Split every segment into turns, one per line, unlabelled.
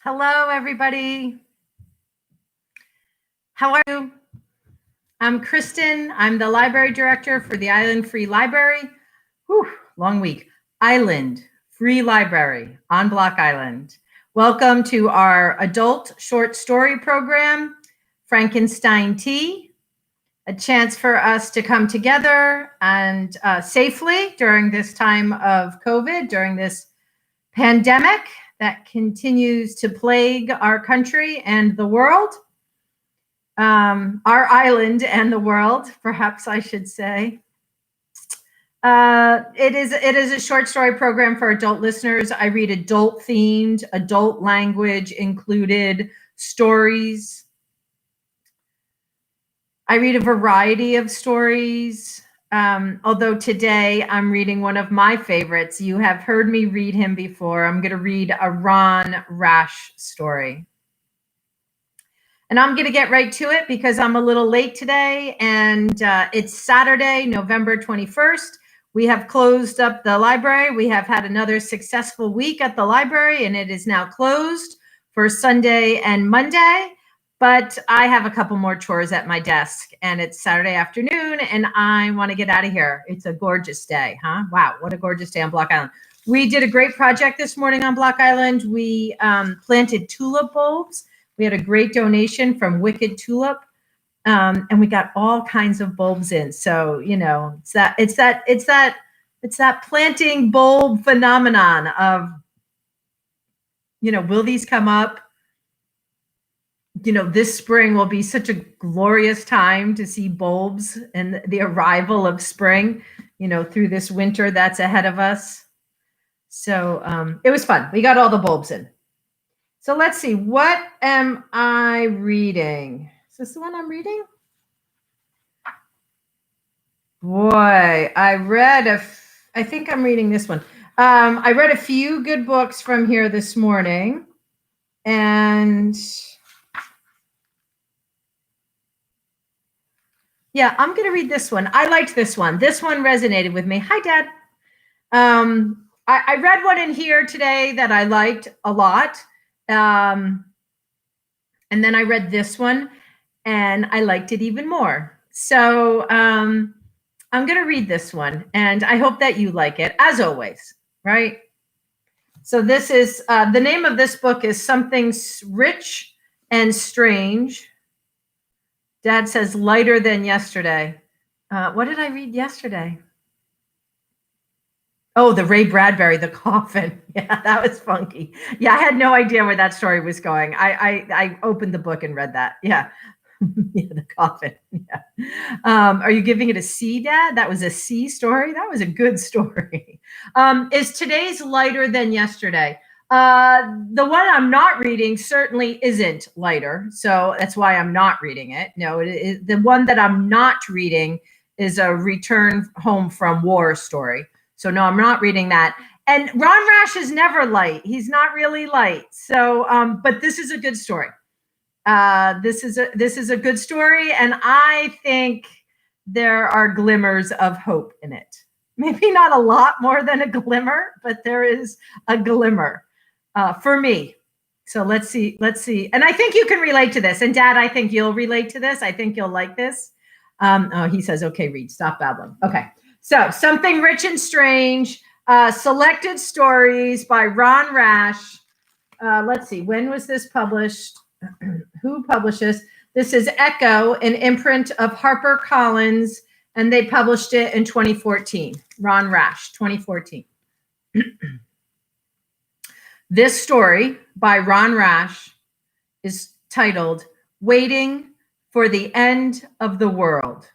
Hello, everybody. How are you? I'm Kristen. I'm the library director for the Island Free Library. Whew, long week. Island Free Library on Block Island. Welcome to our adult short story program, Frankenstein Tea. A chance for us to come together and safely during this time of COVID, during this pandemic that continues to plague our country and the world. Our island and the world, perhaps I should say. It is a short story program for adult listeners. I read adult themed, adult language included stories. I read a variety of stories. Although today I'm reading one of my favorites. You have heard me read him before. I'm going to read a Ron Rash story. And I'm going to get right to it because I'm a little late today, and it's Saturday, November 21st. We have closed up the library. We have had another successful week at the library, and it is now closed for Sunday and Monday. But I have a couple more chores at my desk, and it's Saturday afternoon, and I want to get out of here. It's a gorgeous day, huh? Wow, what a gorgeous day on Block Island. We did a great project this morning on Block Island. We planted tulip bulbs. We had a great donation from Wicked Tulip, and we got all kinds of bulbs in. So, you know, it's that planting bulb phenomenon of, you know, will these come up? You know, this spring will be such a glorious time to see bulbs and the arrival of spring, you know, through this winter that's ahead of us. So it was fun. We got all the bulbs in. So let's see, what am I reading? Is this the one I'm reading? Boy, I think I'm reading this one. I read a few good books from here this morning, and yeah, I'm going to read this one. I liked this one. This one resonated with me. Hi, Dad. I read one in here today that I liked a lot. And then I read this one and I liked it even more. So I'm going to read this one and I hope that you like it, as always, right? So this is, the name of this book is Something Rich and Strange. Dad says lighter than yesterday. What did I read yesterday? Oh, the Ray Bradbury, The Coffin. Yeah, that was funky. Yeah, I had no idea where that story was going. I opened the book and read that. Yeah. Yeah, The Coffin. Yeah. Are you giving it a C, Dad? That was a C story? That was a good story. Is today's lighter than yesterday? The one I'm not reading certainly isn't lighter, so that's why I'm not reading it. No, the one that I'm not reading is a Return Home from War story. So no, I'm not reading that. And Ron Rash is never light. He's not really light. So, but this is a good story. This is a good story, and I think there are glimmers of hope in it. Maybe not a lot more than a glimmer, but there is a glimmer for me. So let's see. And I think you can relate to this. And Dad, I think you'll relate to this. I think you'll like this. Oh, he says, okay, Reed, stop babbling. Okay. So Something Rich and Strange, selected stories by Ron Rash. Let's see, when was this published? Who publishes? This is Echo, an imprint of HarperCollins, and they published it in 2014. Ron Rash, 2014. This story by Ron Rash is titled Waiting for the End of the World.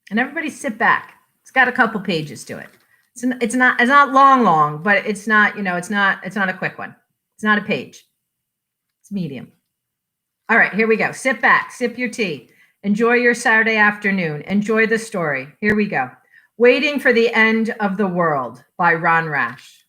And everybody sit back. It's got a couple pages to it. It's not long, but it's not, you know, it's not a quick one. It's not a page. It's medium. All right, here we go. Sit back, sip your tea. Enjoy your Saturday afternoon. Enjoy the story. Here we go. Waiting for the End of the World by Ron Rash.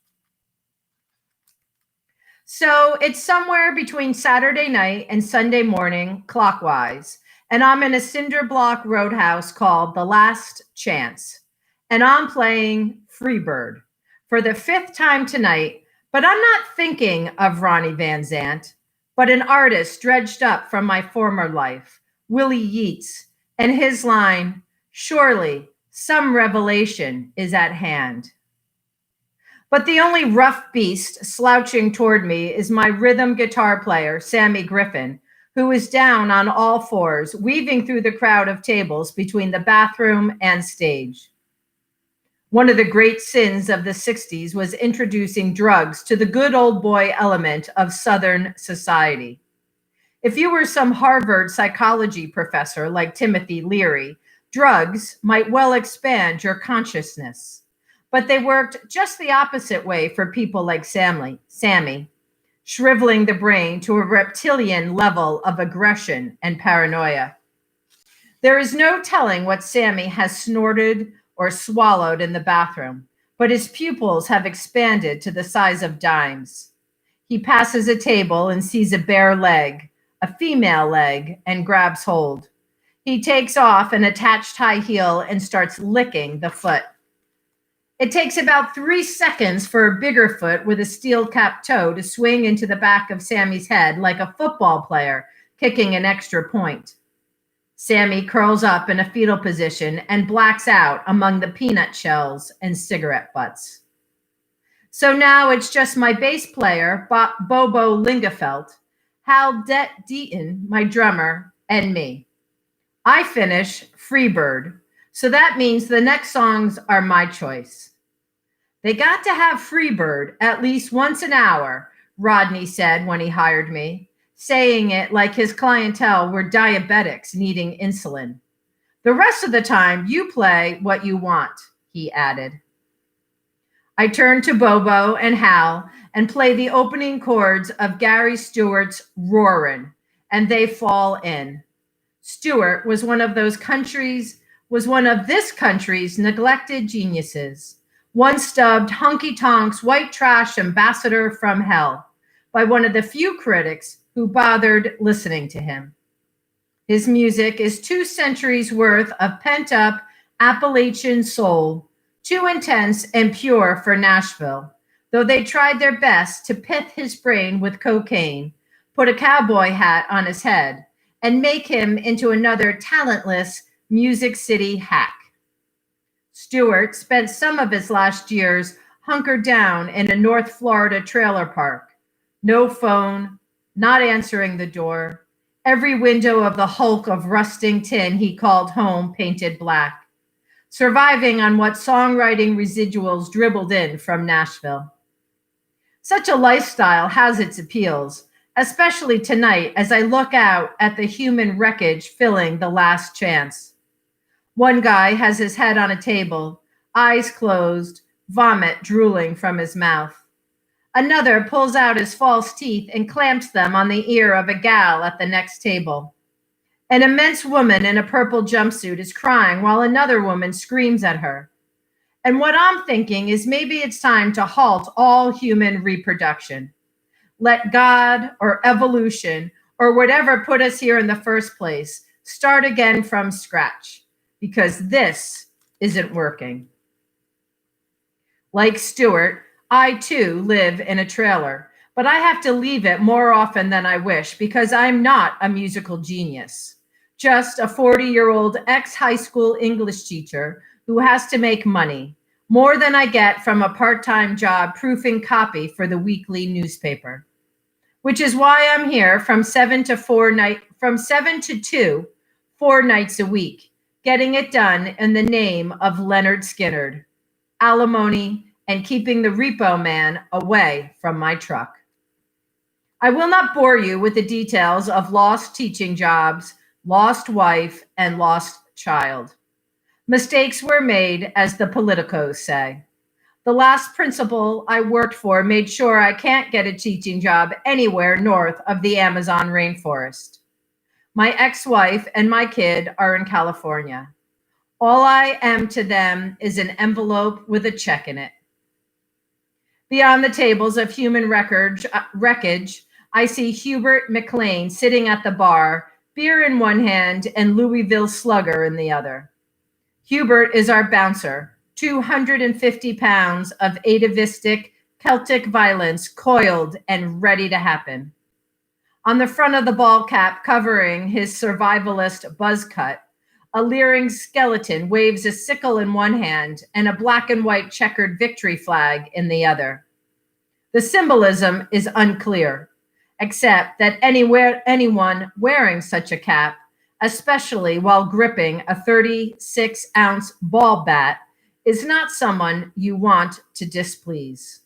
So it's somewhere between Saturday night and Sunday morning, clockwise. And I'm in a cinder block roadhouse called The Last Chance. And I'm playing Freebird. for the fifth time tonight, but I'm not thinking of Ronnie Van Zant, but an artist dredged up from my former life, Willie Yeats, and his line, "Surely some revelation is at hand." But the only rough beast slouching toward me is my rhythm guitar player, Sammy Griffin, who is down on all fours, weaving through the crowd of tables between the bathroom and stage. One of the great sins of the 60s was introducing drugs to the good old boy element of Southern society. If you were some Harvard psychology professor like Timothy Leary, drugs might well expand your consciousness. But they worked just the opposite way for people like Sammy, shriveling the brain to a reptilian level of aggression and paranoia. There is no telling what Sammy has snorted or swallowed in the bathroom, but his pupils have expanded to the size of dimes. He passes a table and sees a bare leg, a female leg, and grabs hold. He takes off an attached high heel and starts licking the foot. It takes about 3 seconds for a bigger foot with a steel-capped toe to swing into the back of Sammy's head like a football player kicking an extra point. Sammy curls up in a fetal position and blacks out among the peanut shells and cigarette butts. So now it's just my bass player, Bobo Lingefelt, Hal Deaton, my drummer, and me. I finish Freebird, so that means the next songs are my choice. They got to have Freebird at least once an hour, Rodney said when he hired me, saying it like his clientele were diabetics needing insulin. The rest of the time, you play what you want, he added. I turn to Bobo and Hal and play the opening chords of Gary Stewart's Roarin', and they fall in. Stewart was one of this country's neglected geniuses, once dubbed Honky Tonk's white trash ambassador from hell by one of the few critics who bothered listening to him. His music is 2 centuries worth of pent-up Appalachian soul, too intense and pure for Nashville, though they tried their best to pith his brain with cocaine, put a cowboy hat on his head, and make him into another talentless Music City hack. Stewart spent some of his last years hunkered down in a North Florida trailer park. No phone, not answering the door, every window of the hulk of rusting tin he called home painted black, surviving on what songwriting residuals dribbled in from Nashville. Such a lifestyle has its appeals, especially tonight as I look out at the human wreckage filling the last chance. One guy has his head on a table, eyes closed, vomit drooling from his mouth. Another pulls out his false teeth and clamps them on the ear of a gal at the next table. An immense woman in a purple jumpsuit is crying while another woman screams at her. And what I'm thinking is maybe it's time to halt all human reproduction. Let God or evolution or whatever put us here in the first place start again from scratch, because this isn't working. Like Stewart, I too live in a trailer, but I have to leave it more often than I wish because I'm not a musical genius, just a 40-year-old ex-high school English teacher who has to make money, more than I get from a part-time job proofing copy for the weekly newspaper, which is why I'm here from 7 to 2, 4 nights a week, getting it done in the name of Leonard Skinner, alimony, and keeping the repo man away from my truck. I will not bore you with the details of lost teaching jobs, lost wife, and lost child. Mistakes were made, as the politicos say. The last principal I worked for made sure I can't get a teaching job anywhere north of the Amazon rainforest. My ex-wife and my kid are in California. All I am to them is an envelope with a check in it. Beyond the tables of human wreckage, I see Hubert McLean sitting at the bar, beer in one hand and Louisville Slugger in the other. Hubert is our bouncer, 250 pounds of atavistic Celtic violence coiled and ready to happen. On the front of the ball cap covering his survivalist buzz cut, a leering skeleton waves a sickle in one hand and a black and white checkered victory flag in the other. The symbolism is unclear, except that anyone wearing such a cap, especially while gripping a 36-ounce ball bat, is not someone you want to displease.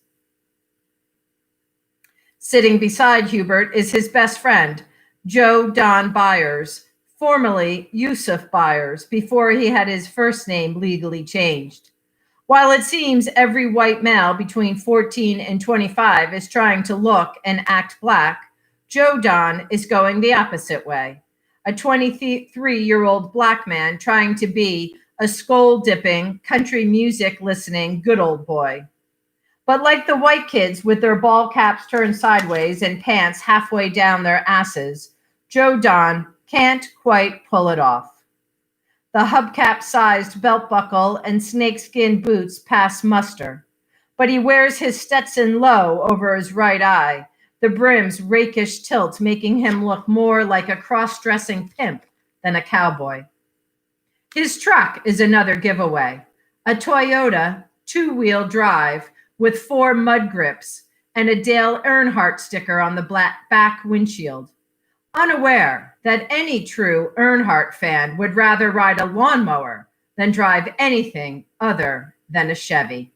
Sitting beside Hubert is his best friend, Joe Don Byers, formerly Yusuf Byers, before he had his first name legally changed. While it seems every white male between 14 and 25 is trying to look and act black, Joe Don is going the opposite way. A 23-year-old black man trying to be a skull-dipping, country music-listening good old boy. But like the white kids with their ball caps turned sideways and pants halfway down their asses, Joe Don can't quite pull it off. The hubcap-sized belt buckle and snakeskin boots pass muster, but he wears his Stetson low over his right eye, the brim's rakish tilt making him look more like a cross-dressing pimp than a cowboy. His truck is another giveaway, a Toyota two-wheel drive with 4 mud grips and a Dale Earnhardt sticker on the back windshield, unaware that any true Earnhardt fan would rather ride a lawnmower than drive anything other than a Chevy.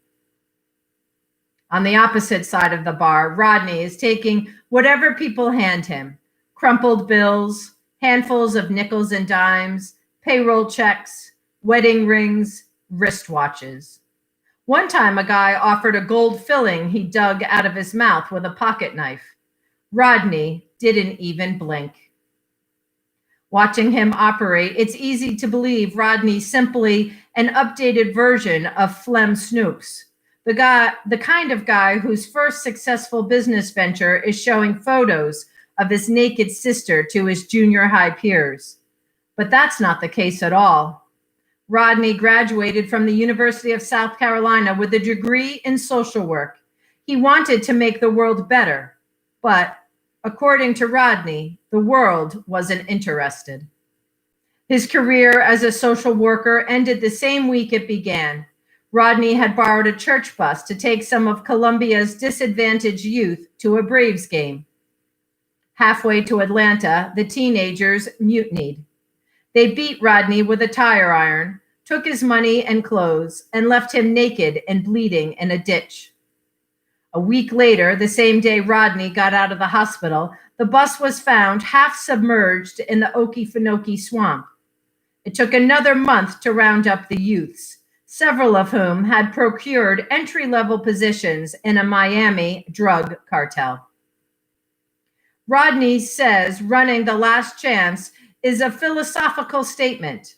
On the opposite side of the bar, Rodney is taking whatever people hand him, crumpled bills, handfuls of nickels and dimes, payroll checks, wedding rings, wristwatches. One time, a guy offered a gold filling he dug out of his mouth with a pocket knife. Rodney didn't even blink. Watching him operate, it's easy to believe Rodney's simply an updated version of Flem Snooks, the kind of guy whose first successful business venture is showing photos of his naked sister to his junior high peers. But that's not the case at all. Rodney graduated from the University of South Carolina with a degree in social work. He wanted to make the world better, but according to Rodney, the world wasn't interested. His career as a social worker ended the same week it began. Rodney had borrowed a church bus to take some of Columbia's disadvantaged youth to a Braves game. Halfway to Atlanta, the teenagers mutinied. They beat Rodney with a tire iron, took his money and clothes, and left him naked and bleeding in a ditch. A week later, the same day Rodney got out of the hospital, the bus was found half submerged in the Okefenokee swamp. It took another month to round up the youths, several of whom had procured entry-level positions in a Miami drug cartel. Rodney says running the last chance is a philosophical statement.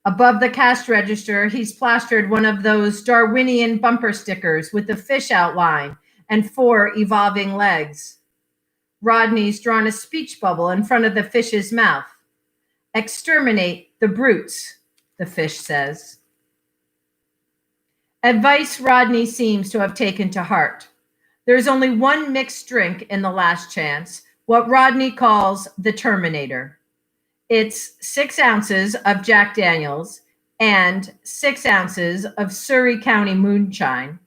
Above the cash register, he's plastered one of those Darwinian bumper stickers with the fish outline and 4 evolving legs. Rodney's drawn a speech bubble in front of the fish's mouth. Exterminate the brutes, the fish says. Advice Rodney seems to have taken to heart. There's only one mixed drink in the last chance, what Rodney calls the Terminator. It's 6 ounces of Jack Daniels and 6 ounces of Surrey County moonshine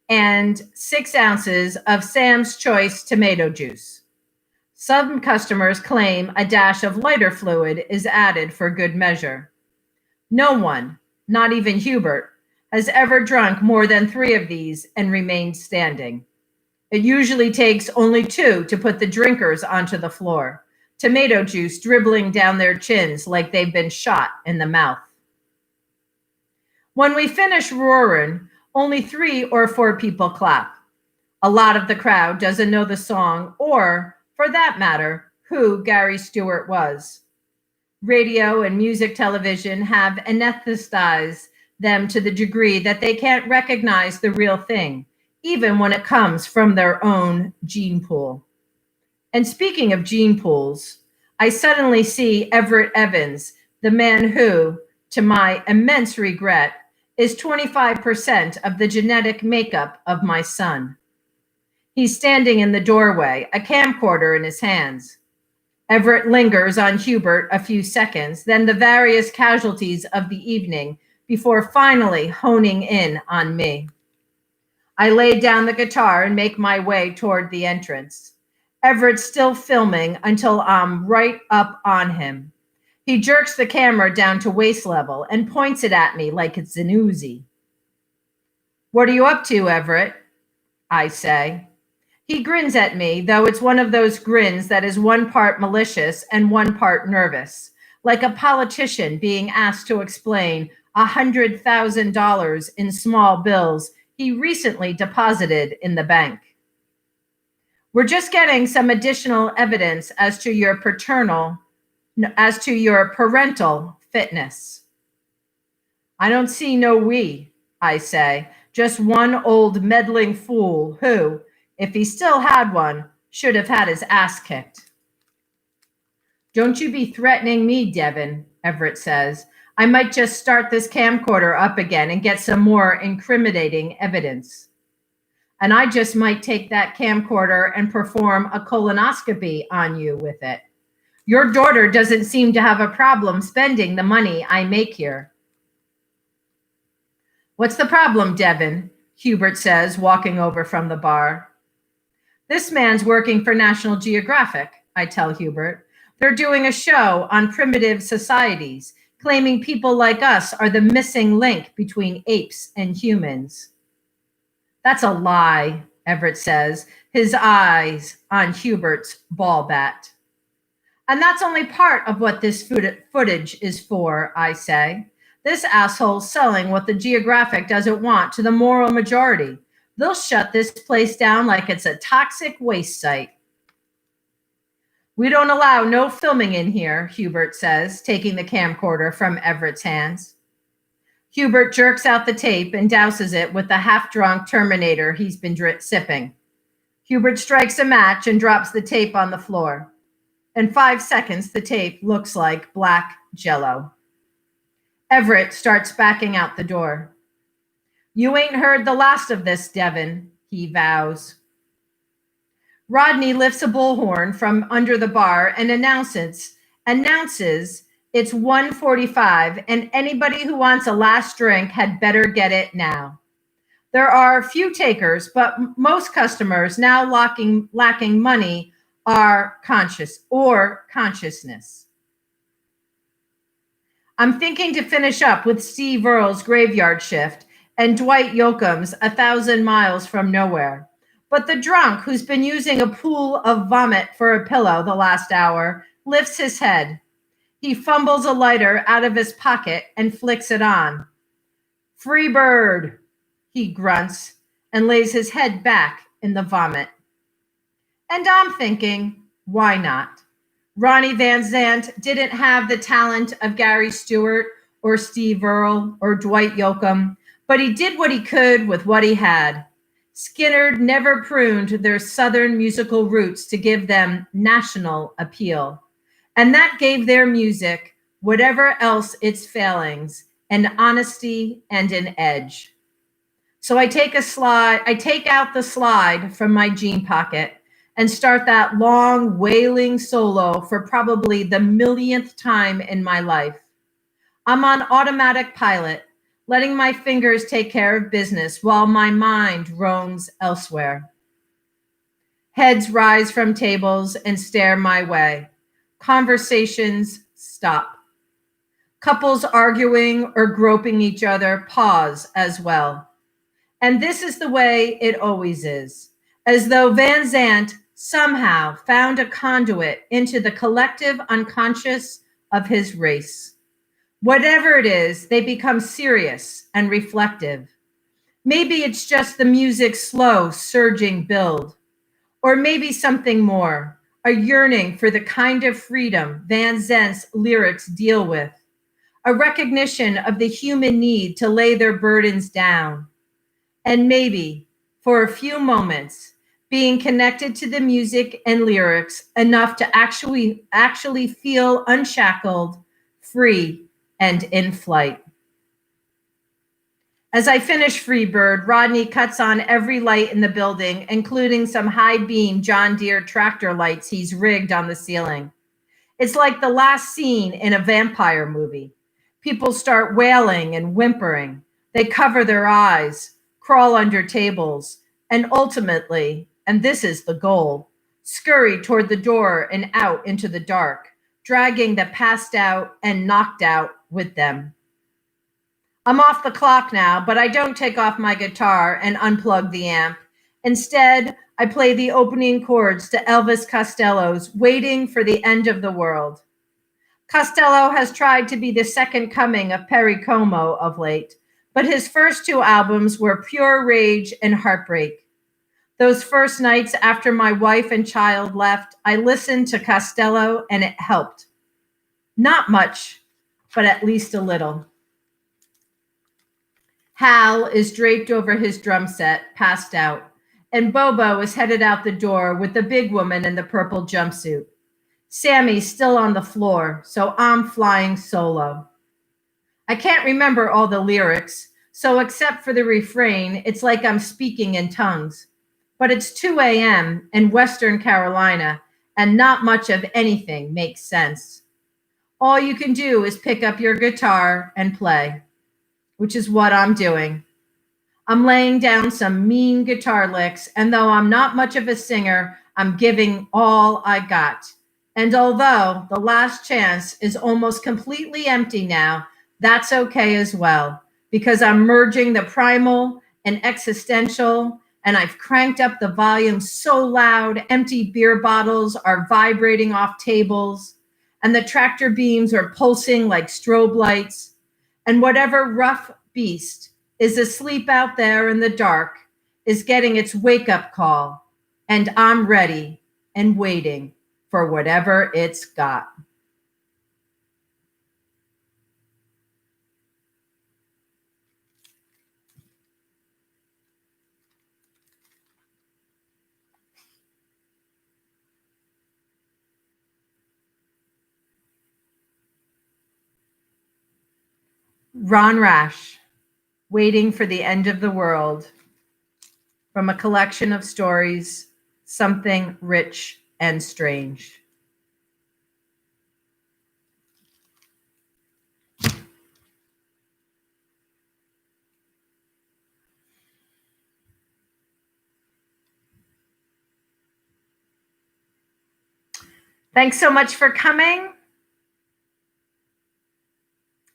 and 6 ounces of Sam's Choice tomato juice. Some customers claim a dash of lighter fluid is added for good measure. No one, not even Hubert, has ever drunk more than 3 of these and remained standing. It usually takes only 2 to put the drinkers onto the floor, tomato juice dribbling down their chins like they've been shot in the mouth. When we finish roaring, only 3 or 4 people clap. A lot of the crowd doesn't know the song or, for that matter, who Gary Stewart was. Radio and music television have anesthetized them to the degree that they can't recognize the real thing, even when it comes from their own gene pool. And speaking of gene pools, I suddenly see Everett Evans, the man who, to my immense regret, is 25% of the genetic makeup of my son. He's standing in the doorway, a camcorder in his hands. Everett lingers on Hubert a few seconds, then the various casualties of the evening, before finally honing in on me. I lay down the guitar and make my way toward the entrance. Everett's still filming until I'm right up on him. He jerks the camera down to waist level and points it at me like it's an Uzi. "What are you up to, Everett?" I say. He grins at me, though it's one of those grins that is one part malicious and one part nervous, like a politician being asked to explain $100,000 in small bills he recently deposited in the bank. "We're just getting some additional evidence as to your parental fitness." "I don't see no we," I say, "just one old meddling fool who, if he still had one, should have had his ass kicked." "Don't you be threatening me, Devin," Everett says. "I might just start this camcorder up again and get some more incriminating evidence. And I just might take that camcorder and perform a colonoscopy on you with it. Your daughter doesn't seem to have a problem spending the money I make here." "What's the problem, Devin?" Hubert says, walking over from the bar. "This man's working for National Geographic," I tell Hubert. "They're doing a show on primitive societies, claiming people like us are the missing link between apes and humans." "That's a lie," Everett says, his eyes on Hubert's ball bat. "And that's only part of what this footage is for," I say. "This asshole's selling what the Geographic doesn't want to the moral majority. They'll shut this place down like it's a toxic waste site." "We don't allow no filming in here," Hubert says, taking the camcorder from Everett's hands. Hubert jerks out the tape and douses it with the half-drunk Terminator he's been sipping. Hubert strikes a match and drops the tape on the floor. In 5 seconds, the tape looks like black jello. Everett starts backing out the door. "You ain't heard the last of this, Devin," he vows. Rodney lifts a bullhorn from under the bar and announces it's 1:45 and anybody who wants a last drink had better get it now. There are few takers, but most customers now lacking money are consciousness. I'm thinking to finish up with Steve Earle's Graveyard Shift and Dwight Yoakam's 1,000 Miles from Nowhere. But the drunk, who's been using a pool of vomit for a pillow the last hour, lifts his head. He fumbles a lighter out of his pocket and flicks it on. "Free bird," he grunts and lays his head back in the vomit. And I'm thinking, why not? Ronnie Van Zant didn't have the talent of Gary Stewart or Steve Earle or Dwight Yoakam, but he did what he could with what he had. Skinner never pruned their Southern musical roots to give them national appeal. And that gave their music, whatever else its failings, an honesty and an edge. So I take out the slide from my jean pocket and start that long wailing solo for probably the millionth time in my life. I'm on automatic pilot, letting my fingers take care of business while my mind roams elsewhere. Heads rise from tables and stare my way. Conversations stop. Couples arguing or groping each other pause as well. And this is the way it always is, as though Van Zant somehow found a conduit into the collective unconscious of his race. Whatever it is, they become serious and reflective. Maybe it's just the music's slow, surging build. Or maybe something more, a yearning for the kind of freedom Van Zant's lyrics deal with, a recognition of the human need to lay their burdens down, and maybe, for a few moments, being connected to the music and lyrics enough to actually feel unshackled, free, and in flight. As I finish Freebird, Rodney cuts on every light in the building, including some high-beam John Deere tractor lights he's rigged on the ceiling. It's like the last scene in a vampire movie. People start wailing and whimpering. They cover their eyes, crawl under tables, and ultimately, and this is the goal, scurry toward the door and out into the dark, dragging the passed out and knocked out with them. I'm off the clock now, but I don't take off my guitar and unplug the amp. Instead, I play the opening chords to Elvis Costello's Waiting for the End of the World. Costello has tried to be the second coming of Perry Como of late, but his first two albums were pure rage and heartbreak. Those first nights after my wife and child left, I listened to Costello and it helped. Not much, but at least a little. Hal is draped over his drum set, passed out, and Bobo is headed out the door with the big woman in the purple jumpsuit. Sammy's still on the floor, so I'm flying solo. I can't remember all the lyrics, so except for the refrain, it's like I'm speaking in tongues. But it's 2 a.m. in Western Carolina, and not much of anything makes sense. All you can do is pick up your guitar and play, which is what I'm doing. I'm laying down some mean guitar licks, and though I'm not much of a singer, I'm giving all I got. And although the last chance is almost completely empty now, that's okay as well, because I'm merging the primal and existential, and I've cranked up the volume so loud, empty beer bottles are vibrating off tables, and the tractor beams are pulsing like strobe lights. And whatever rough beast is asleep out there in the dark is getting its wake-up call, and I'm ready and waiting for whatever it's got. Ron Rash, Waiting for the End of the World, from a collection of stories, Something Rich and Strange. Thanks so much for coming.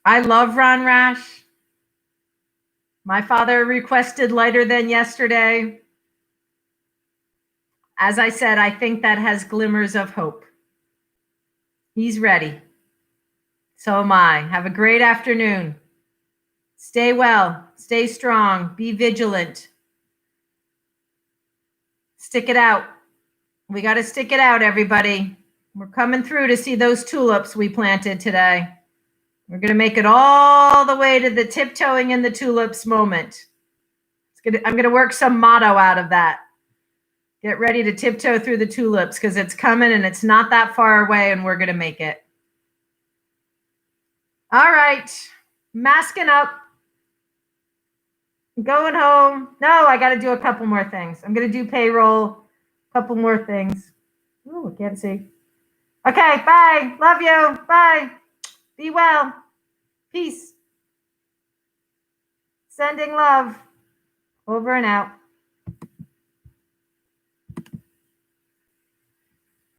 I love Ron Rash. My father requested Lighter Than Yesterday. As I said, I think that has glimmers of hope. He's ready. So am I. Have a great afternoon. Stay well, stay strong, be vigilant. Stick it out. We got to stick it out, everybody. We're coming through to see those tulips we planted today. We're going to make it all the way to the tiptoeing in the tulips moment. I'm going to work some motto out of that. Get ready to tiptoe through the tulips because it's coming and it's not that far away and we're going to make it. All right. Masking up. Going home. No, I got to do a couple more things. I'm going to do payroll. A couple more things. Oh, I can't see. Okay, bye. Love you. Bye. Be well. Peace. Sending love. Over and out.